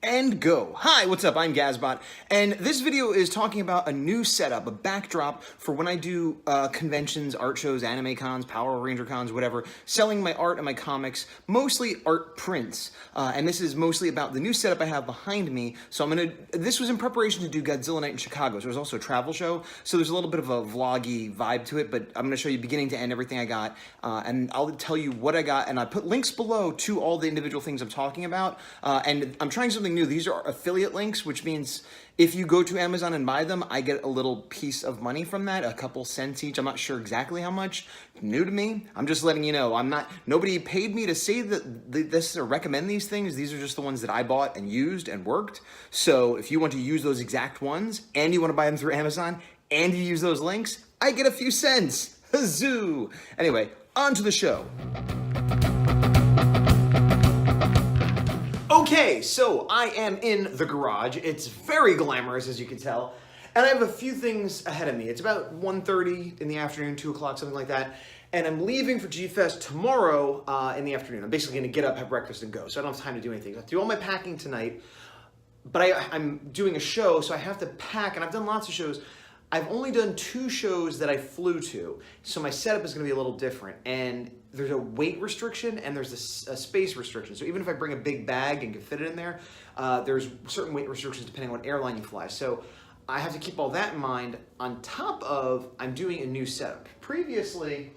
And go. Hi, what's up? I'm Gazbot, and this video is talking about a new setup, a backdrop for when I do conventions, art shows, anime cons, Power Ranger cons, whatever, selling my art and my comics, mostly art prints. And this is mostly about the new setup I have behind me. So this was in preparation to do Godzilla Night in Chicago. So there's also a travel show. So there's a little bit of a vloggy vibe to it, but I'm gonna show you beginning to end everything I got. And I'll tell you what I got, and I put links below to all the individual things I'm talking about. And I'm trying something new. These are affiliate links, which means if you go to Amazon and buy them, I get a little piece of money from that, a couple cents each. I'm not sure exactly how much. New to me. I'm just letting you know. Nobody paid me to say that this or recommend these things. These are just the ones that I bought and used and worked. So if you want to use those exact ones and you want to buy them through Amazon and you use those links, I get a few cents. Huzzoo! Anyway, on to the show. Okay, so I am in the garage. It's very glamorous, as you can tell. And I have a few things ahead of me. It's about 1:30 in the afternoon, 2 o'clock, something like that. And I'm leaving for G-Fest tomorrow in the afternoon. I'm basically gonna get up, have breakfast, and go. So I don't have time to do anything. I have to do all my packing tonight. But I'm doing a show, so I have to pack, and I've done lots of shows. I've only done 2 shows that I flew to, so my setup is gonna be a little different. And there's a weight restriction and there's a space restriction. So even if I bring a big bag and can fit it in there, there's certain weight restrictions depending on what airline you fly. So I have to keep all that in mind on top of I'm doing a new setup. Previously,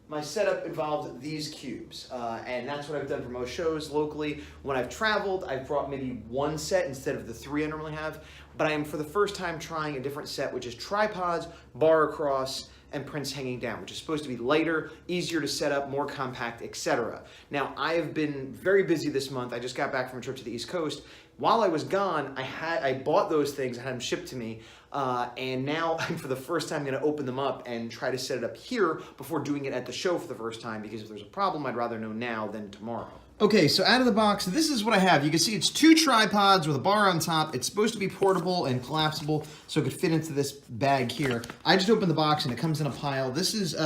my setup involved these cubes, and that's what I've done for most shows locally. When I've traveled, I've brought maybe 1 set instead of the 3 I normally have, but I am for the first time trying a different set, which is tripods, bar across, and prints hanging down, which is supposed to be lighter, easier to set up, more compact, etc. Now, I have been very busy this month. I just got back from a trip to the East Coast. While I was gone, I bought those things, I had them shipped to me, and now I'm for the first time gonna open them up and try to set it up here before doing it at the show for the first time, because if there's a problem, I'd rather know now than tomorrow. Okay, so out of the box, this is what I have. You can see it's 2 tripods with a bar on top. It's supposed to be portable and collapsible, so it could fit into this bag here. I just opened the box and it comes in a pile. This is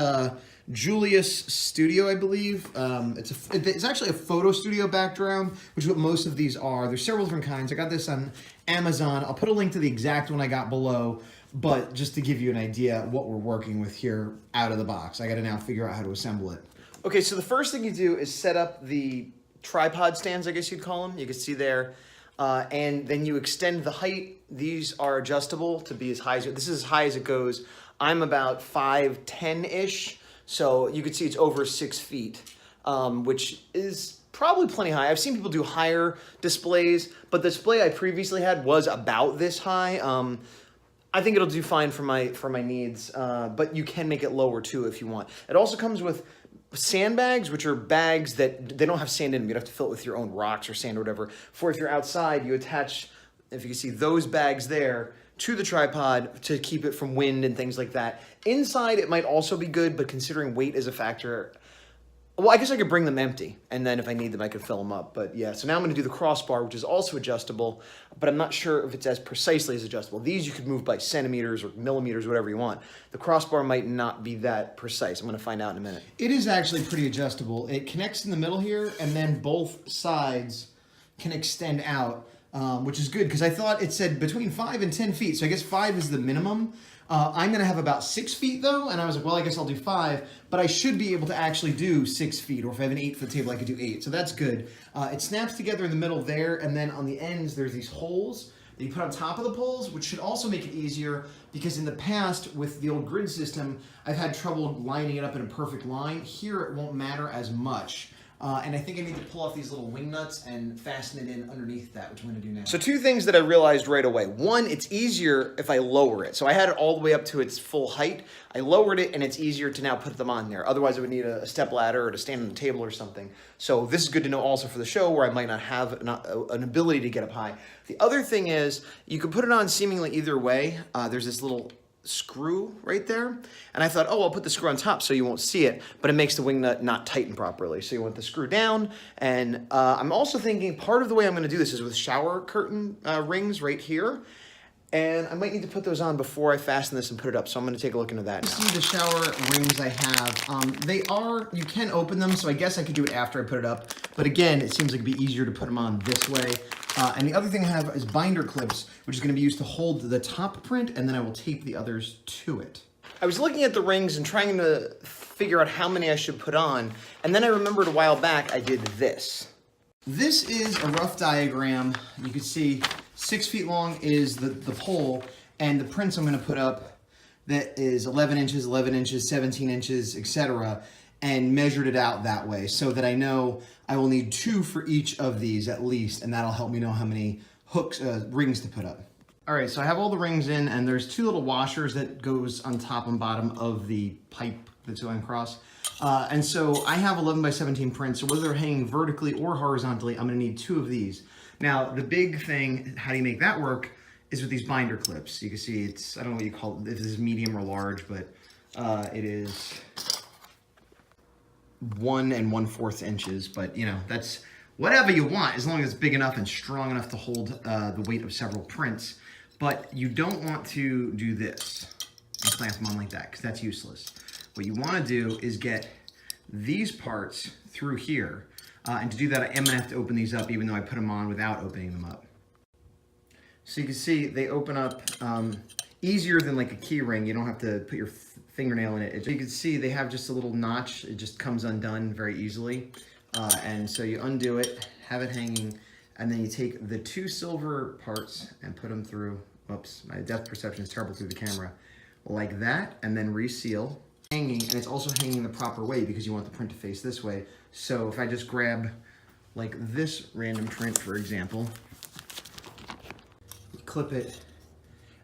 Julius Studio, I believe. It's actually a photo studio background, which is what most of these are. There's several different kinds. I got this on Amazon. I'll put a link to the exact one I got below, but just to give you an idea what we're working with here out of the box. I gotta now figure out how to assemble it. Okay, so the first thing you do is set up the tripod stands, I guess you'd call them. You can see there. And then you extend the height. These are adjustable to be as high as, this is as high as it goes. I'm about 5'10"-ish. So you can see it's over 6 feet, which is probably plenty high. I've seen people do higher displays, but the display I previously had was about this high. I think it'll do fine for my needs, but you can make it lower too if you want. It also comes with sandbags, which are bags that they don't have sand in them. You'd have to fill it with your own rocks or sand or whatever. For if you're outside, you attach, if you can see those bags there, to the tripod to keep it from wind and things like that. Inside, it might also be good, but considering weight is a factor, well, I guess I could bring them empty, and then if I need them, I could fill them up. But yeah, so now I'm gonna do the crossbar, which is also adjustable, but I'm not sure if it's as precisely as adjustable. These you could move by centimeters or millimeters, whatever you want. The crossbar might not be that precise. I'm gonna find out in a minute. It is actually pretty adjustable. It connects in the middle here, and then both sides can extend out, which is good, because I thought it said between 5 and 10 feet, so I guess 5 is the minimum. I'm gonna have about 6 feet though, and I was like, well, I guess I'll do 5, but I should be able to actually do 6 feet, or if I have an 8-foot table, I could do 8, so that's good. It snaps together in the middle there, and then on the ends, there's these holes that you put on top of the poles, which should also make it easier, because in the past, with the old grid system, I've had trouble lining it up in a perfect line. Here, it won't matter as much. And I think I need to pull off these little wing nuts and fasten it in underneath that, which I'm gonna do now. So 2 things that I realized right away. 1, it's easier if I lower it. So I had it all the way up to its full height. I lowered it, and it's easier to now put them on there. Otherwise, I would need a step ladder or to stand on the table or something. So this is good to know also for the show, where I might not have an ability to get up high. The other thing is, you can put it on seemingly either way. There's this little screw right there, and I thought, oh, I'll put the screw on top so you won't see it, but it makes the wing nut not tighten properly, so you want the screw down. And I'm also thinking part of the way I'm going to do this is with shower curtain rings right here, and I might need to put those on before I fasten this and put it up, so I'm going to take a look into that now. See the shower rings I have. You can open them, so I guess I could do it after I put it up, but again, it seems like it'd be easier to put them on this way. And the other thing I have is binder clips, which is going to be used to hold the top print, and then I will tape the others to it. I was looking at the rings and trying to figure out how many I should put on, and then I remembered a while back I did this. This is a rough diagram. You can see 6 feet long is the pole, and the prints I'm going to put up that is 11 inches, 17 inches, etc., and measured it out that way so that I know I will need 2 for each of these at least, and that'll help me know how many rings to put up. All right, so I have all the rings in, and there's 2 little washers that goes on top and bottom of the pipe that's going across. And so I have 11 by 17 prints, so whether they're hanging vertically or horizontally, I'm gonna need 2 of these. Now, the big thing, how do you make that work, is with these binder clips. You can see it's, I don't know what you call it, if this is medium or large, but it is 1 1/4 inches, but you know, that's whatever you want, as long as it's big enough and strong enough to hold the weight of several prints. But you don't want to do this and clamp them on like that, because that's useless. What you want to do is get these parts through here. And to do that, I am going to have to open these up, even though I put them on without opening them up. So you can see they open up easier than like a key ring. You don't have to put your fingernail in it. You can see they have just a little notch. It just comes undone very easily. And so you undo it, have it hanging, and then you take the 2 silver parts and put them through. Whoops, my depth perception is terrible through the camera. Like that, and then reseal. Hanging, and it's also hanging the proper way because you want the print to face this way. So if I just grab like this random print, for example, clip it,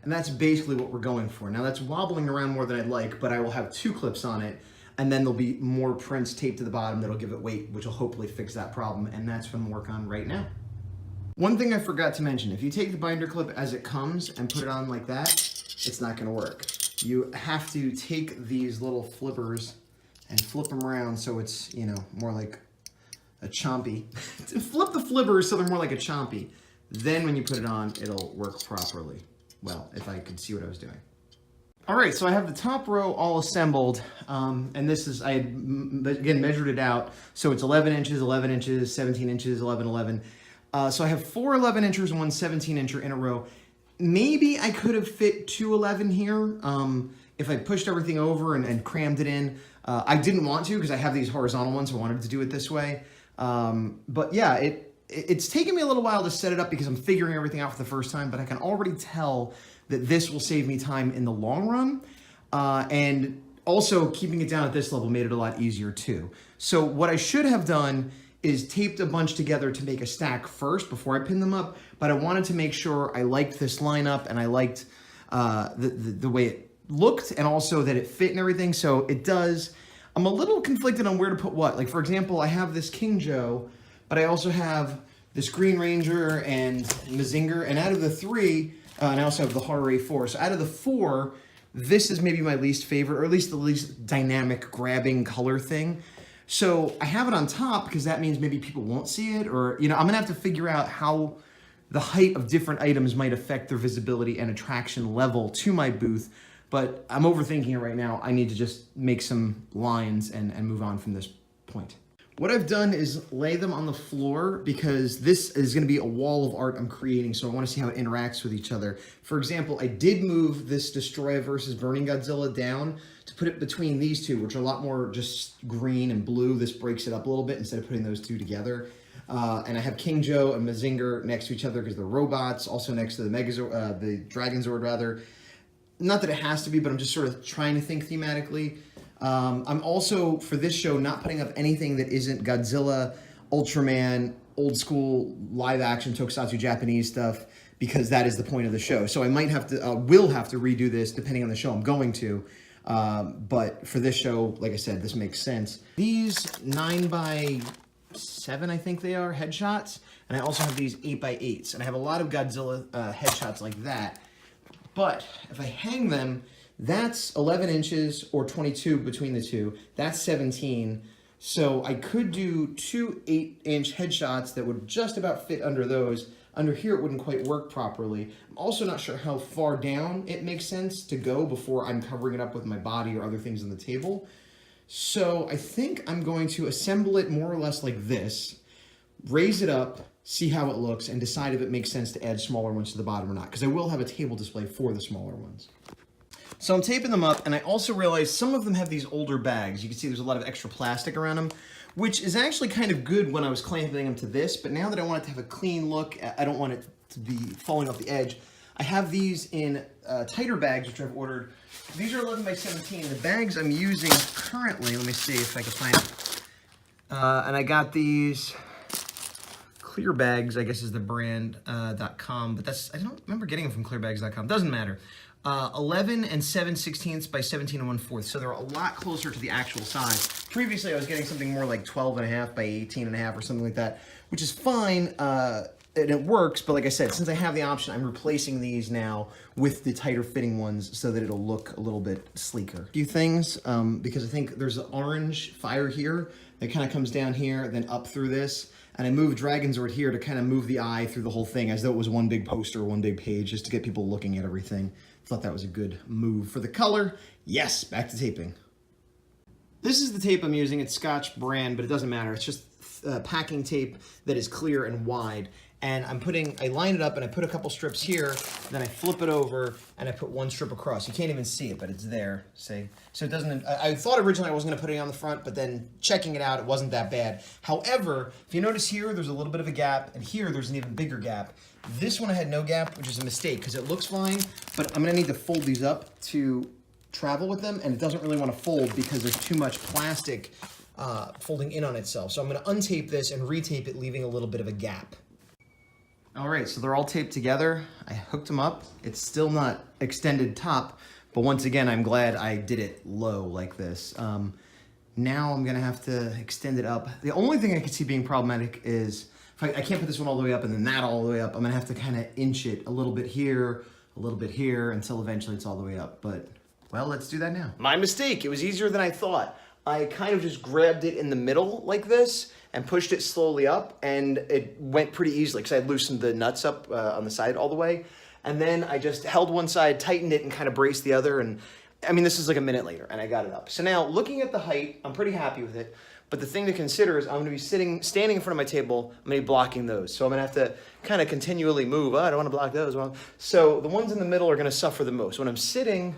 and that's basically what we're going for. Now that's wobbling around more than I'd like, but I will have 2 clips on it, and then there'll be more prints taped to the bottom that'll give it weight, which will hopefully fix that problem, and that's what I'm working on right now. One thing I forgot to mention, if you take the binder clip as it comes and put it on like that, it's not gonna work. You have to take these little flippers and flip them around so it's, you know, more like a chompy. Flip the flippers so they're more like a chompy. Then when you put it on, it'll work properly. Well, if I could see what I was doing. All right, so I have the top row all assembled, and this is, I had, again, measured it out. So it's 11 inches, 17 inches, 11. So I have 4 11 inchers and 1 17 incher in a row. Maybe I could have fit 2 11 here if I pushed everything over and crammed it in. I didn't want to because I have these horizontal ones, so I wanted to do it this way. But yeah, it's taken me a little while to set it up because I'm figuring everything out for the first time, but I can already tell that this will save me time in the long run. And also keeping it down at this level made it a lot easier too. So what I should have done is taped a bunch together to make a stack first before I pin them up, but I wanted to make sure I liked this lineup and I liked the way it looked and also that it fit and everything, so it does. I'm a little conflicted on where to put what. Like for example, I have this King Joe, but I also have this Green Ranger and Mazinger, and out of the 3, and I also have the Horror A4, so out of the 4, this is maybe my least favorite, or at least the least dynamic grabbing color thing. So I have it on top because that means maybe people won't see it, or, you know, I'm gonna have to figure out how the height of different items might affect their visibility and attraction level to my booth, but I'm overthinking it right now. I need to just make some lines and move on from this point. What I've done is lay them on the floor because this is gonna be a wall of art I'm creating, so I wanna see how it interacts with each other. For example, I did move this Destroy versus Burning Godzilla down to put it between these 2, which are a lot more just green and blue. This breaks it up a little bit instead of putting those 2 together. And I have King Joe and Mazinger next to each other because they're robots, also next to the Dragon Zord rather. Not that it has to be, but I'm just sort of trying to think thematically. I'm also, for this show, not putting up anything that isn't Godzilla, Ultraman, old school live action tokusatsu Japanese stuff, because that is the point of the show. So I might have to, will have to redo this depending on the show I'm going to. But for this show, like I said, this makes sense. These 9x7, I think they are, headshots. And I also have these 8x8s. And I have a lot of Godzilla headshots like that. But if I hang them, that's 11 inches or 22 between the 2. That's 17. So I could do 2 8-inch headshots that would just about fit under those. Under here, it wouldn't quite work properly. I'm also not sure how far down it makes sense to go before I'm covering it up with my body or other things on the table. So I think I'm going to assemble it more or less like this, raise it up, see how it looks, and decide if it makes sense to add smaller ones to the bottom or not, because I will have a table display for the smaller ones. So I'm taping them up, and I also realized some of them have these older bags. You can see there's a lot of extra plastic around them, which is actually kind of good when I was clamping them to this, but now that I want it to have a clean look, I don't want it to be falling off the edge, I have these in tighter bags, which I've ordered. These are 11 by 17. The bags I'm using currently, let me see if I can find it. And I got these Clear Bags, I guess is the brand, .com, but I don't remember getting them from clearbags.com. Doesn't matter. 11 and 7/16 by 17 and 1/4, so they're a lot closer to the actual size. Previously, I was getting something more like 12 and a half by 18 and a half or something like that, which is fine, and it works, but like I said, since I have the option, I'm replacing these now with the tighter fitting ones so that it'll look a little bit sleeker. A few things, because I think there's an orange fire here that kind of comes down here, then up through this, and I moved Dragon's Sword here to kind of move the eye through the whole thing as though it was one big poster, one big page, just to get people looking at everything. Thought that was a good move. For the color, yes, back to taping. This is the tape I'm using. It's Scotch brand, but it doesn't matter. It's just packing tape that is clear and wide. And I line it up and I put a couple strips here, then I flip it over and I put one strip across. You can't even see it, but it's there, see? So it doesn't, I thought originally I wasn't gonna put it on the front, but then checking it out, it wasn't that bad. However, if you notice here, there's a little bit of a gap, and here there's an even bigger gap. This one I had no gap, which is a mistake, because it looks fine, but I'm gonna need to fold these up to travel with them, and it doesn't really wanna fold because there's too much plastic folding in on itself. So I'm gonna untape this and retape it, leaving a little bit of a gap. All right, so they're all taped together. I hooked them up. It's still not extended top, but once again, I'm glad I did it low like this. Now I'm gonna have to extend it up. The only thing I could see being problematic is, if I can't put this one all the way up and then that all the way up, I'm gonna have to kind of inch it a little bit here, until eventually it's all the way up. But, well, let's do that now. My mistake, it was easier than I thought. I kind of just grabbed it in the middle like this and pushed it slowly up, and it went pretty easily because I had loosened the nuts up on the side all the way. And then I just held one side, tightened it, and kind of braced the other. And I mean, this is like a minute later, and I got it up. So now, looking at the height, I'm pretty happy with it. But the thing to consider is I'm gonna be standing in front of my table, I'm gonna be blocking those. So I'm gonna have to kind of continually move. Oh, I don't wanna block those. So the ones in the middle are gonna suffer the most. When I'm sitting,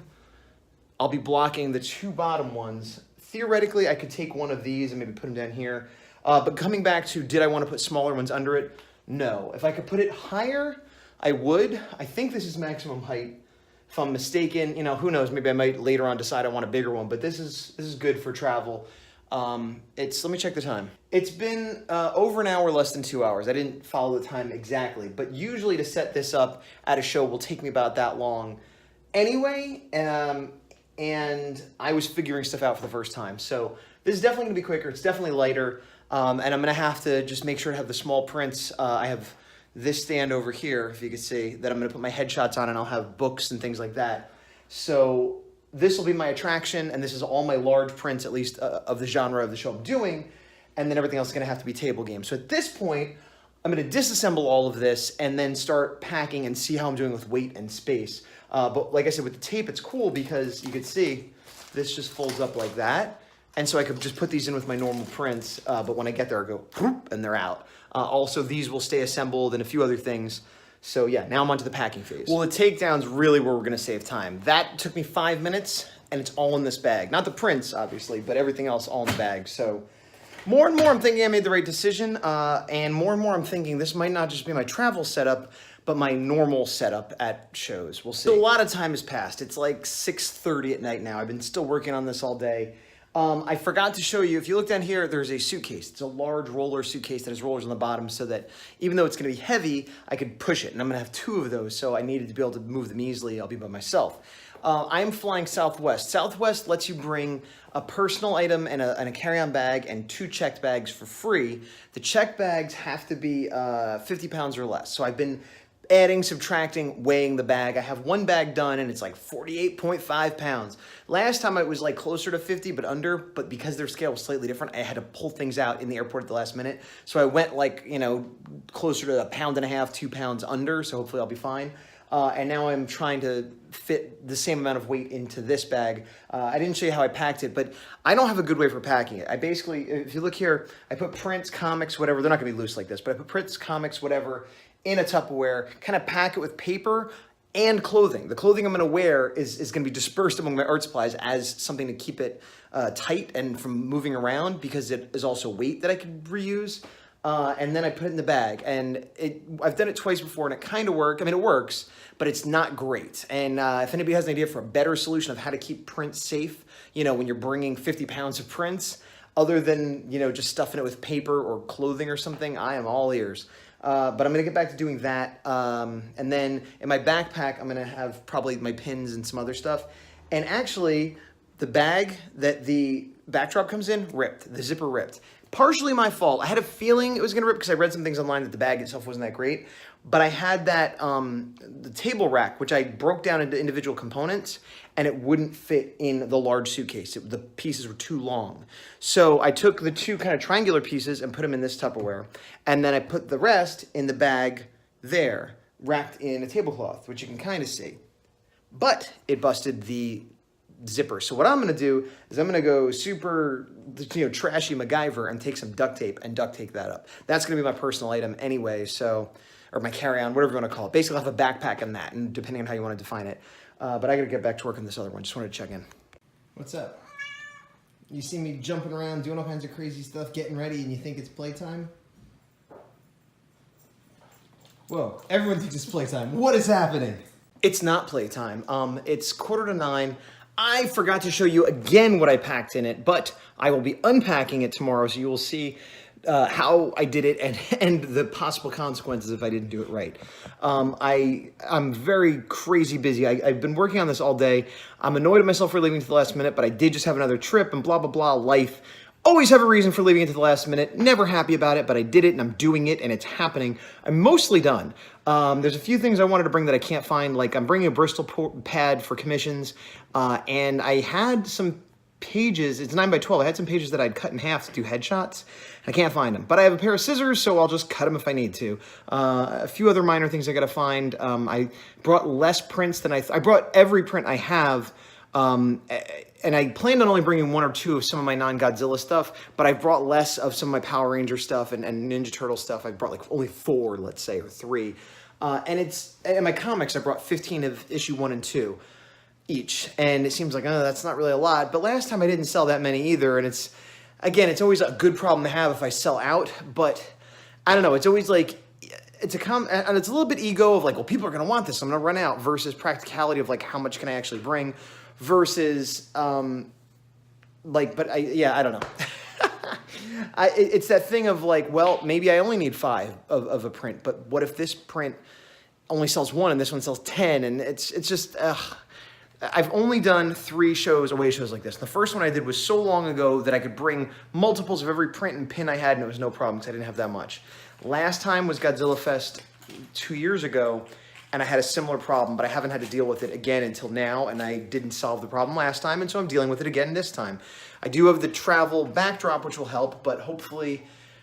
I'll be blocking the two bottom ones. Theoretically, I could take one of these and maybe put them down here. But coming back to, did I want to put smaller ones under it? No. If I could put it higher, I would. I think this is maximum height. If I'm mistaken, you know, who knows? Maybe I might later on decide I want a bigger one. But this is good for travel. Let me check the time. It's been over an hour, less than 2 hours. I didn't follow the time exactly, but usually to set this up at a show will take me about that long anyway. And I was figuring stuff out for the first time. So this is definitely gonna be quicker. It's definitely lighter. And I'm gonna have to just make sure to have the small prints. I have this stand over here, if you can see, that I'm gonna put my headshots on, and I'll have books and things like that. So this will be my attraction, and this is all my large prints, at least of the genre of the show I'm doing, and then everything else is gonna have to be table games. So at this point, I'm gonna disassemble all of this and then start packing and see how I'm doing with weight and space. But like I said, with the tape, it's cool because you can see this just folds up like that. And so I could just put these in with my normal prints, but when I get there, I go, whoop, and they're out. Also, these will stay assembled and a few other things. So yeah, now I'm onto the packing phase. Well, the takedown's really where we're gonna save time. That took me 5 minutes, and it's all in this bag. Not the prints, obviously, but everything else all in the bag. So more and more I'm thinking I made the right decision, and more I'm thinking this might not just be my travel setup, but my normal setup at shows. We'll see. So a lot of time has passed. It's like 6:30 at night now. I've been still working on this all day. I forgot to show you, if you look down here, there's a suitcase. It's a large roller suitcase that has rollers on the bottom so that even though it's gonna be heavy, I could push it. And I'm gonna have 2 of those, so I needed to be able to move them easily. I'll be by myself. I am flying Southwest. Southwest lets you bring a personal item and a carry-on bag and 2 checked bags for free. The checked bags have to be 50 pounds or less. So I've been adding, subtracting, weighing the bag. I have 1 bag done and it's like 48.5 pounds. Last time it was like closer to 50 but under, but because their scale was slightly different, I had to pull things out in the airport at the last minute. So I went like, you know, closer to 1.5 pounds, 2 pounds under, so hopefully I'll be fine. and now I'm trying to fit the same amount of weight into this bag. I didn't show you how I packed it, but I don't have a good way for packing it. I basically, if you look here, I put prints, comics, whatever. They're not gonna be loose like this, but I put prints, comics, whatever, in a Tupperware, kind of pack it with paper and clothing. The clothing I'm gonna wear is gonna be dispersed among my art supplies as something to keep it tight and from moving around, because it is also weight that I could reuse. And then I put it in the bag, and I've done it twice before, and it kind of worked. I mean, it works, but it's not great. And if anybody has an idea for a better solution of how to keep prints safe, you know, when you're bringing 50 pounds of prints, other than, you know, just stuffing it with paper or clothing or something, I am all ears. But I'm gonna get back to doing that. And then in my backpack, I'm gonna have probably my pins and some other stuff. And actually, the bag that the backdrop comes in ripped, the zipper ripped. Partially my fault. I had a feeling it was gonna rip because I read some things online that the bag itself wasn't that great. But I had that, the table rack, which I broke down into individual components, and it wouldn't fit in the large suitcase. The pieces were too long. So I took the two kind of triangular pieces and put them in this Tupperware. And then I put the rest in the bag there, wrapped in a tablecloth, which you can kind of see. But it busted the zipper. So what I'm gonna do is I'm gonna go super, you know, trashy MacGyver and take some duct tape and duct tape that up. That's gonna be my personal item anyway, so, or my carry-on, whatever you wanna call it. Basically, I'll have a backpack and that, and depending on how you wanna define it. But I gotta get back to work on this other one. Just wanted to check in. What's up? You see me jumping around, doing all kinds of crazy stuff, getting ready, and you think it's playtime? Whoa, everyone thinks it's playtime. What is happening? It's not playtime. It's 8:45. I forgot to show you again what I packed in it, but I will be unpacking it tomorrow, so you will see how I did it and the possible consequences if I didn't do it right. I'm very crazy busy. I've been working on this all day. I'm annoyed at myself for leaving to the last minute, but I did just have another trip and blah, blah, blah, life. Always have a reason for leaving it to the last minute. Never happy about it, but I did it and I'm doing it and it's happening. I'm mostly done. There's a few things I wanted to bring that I can't find. Like I'm bringing a Bristol pad for commissions, and I had some pages. It's 9x12. I had some pages that I'd cut in half to do headshots. I can't find them, but I have a pair of scissors, so I'll just cut them if I need to. A few other minor things I gotta find. I brought less prints than I brought every print I have. And I planned on only bringing 1 or 2 of some of my non-Godzilla stuff, but I brought less of some of my Power Ranger stuff and Ninja Turtle stuff. I brought like only 4, let's say, or 3. And my comics, I brought 15 of issue 1 and 2 each. And it seems like, oh, that's not really a lot. But last time I didn't sell that many either. And it's always a good problem to have if I sell out. But I don't know, it's always like, and it's a little bit ego of like, well, people are going to want this, I'm going to run out, versus practicality of like, how much can I actually bring? Versus, I don't know. It's that thing of like, well, maybe I only need 5 of a print, but what if this print only sells 1 and this one sells 10? And it's just, I've only done 3 away shows like this. The first one I did was so long ago that I could bring multiples of every print and pin I had, and it was no problem because I didn't have that much. Last time was Godzilla Fest 2 years ago, and I had a similar problem, but I haven't had to deal with it again until now, and I didn't solve the problem last time, and so I'm dealing with it again this time. I do have the travel backdrop, which will help, but hopefully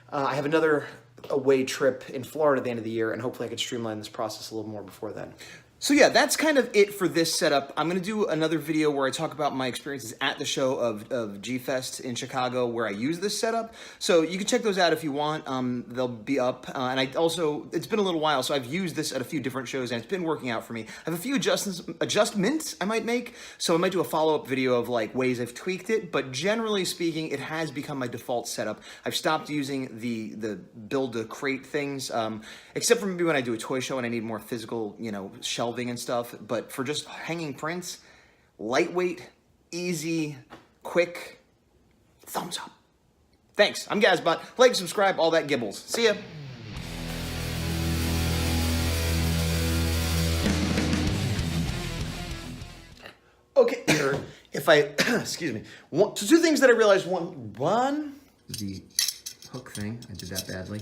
I have another away trip in Florida at the end of the year, and hopefully I can streamline this process a little more before then. So yeah, that's kind of it for this setup. I'm going to do another video where I talk about my experiences at the show of G-Fest in Chicago where I use this setup. So you can check those out if you want. They'll be up. And I also, it's been a little while, so I've used this at a few different shows and it's been working out for me. I have a few adjustments I might make. So I might do a follow-up video of like ways I've tweaked it. But generally speaking, it has become my default setup. I've stopped using the build-a-crate things, except for maybe when I do a toy show and I need more physical, you know, shelving and stuff, but for just hanging prints, lightweight, easy, quick, thumbs up. Thanks, I'm Gazbot. Like, subscribe, all that gibbles. See ya. Okay, if I, excuse me, two things that I realized, one, the hook thing, I did that badly.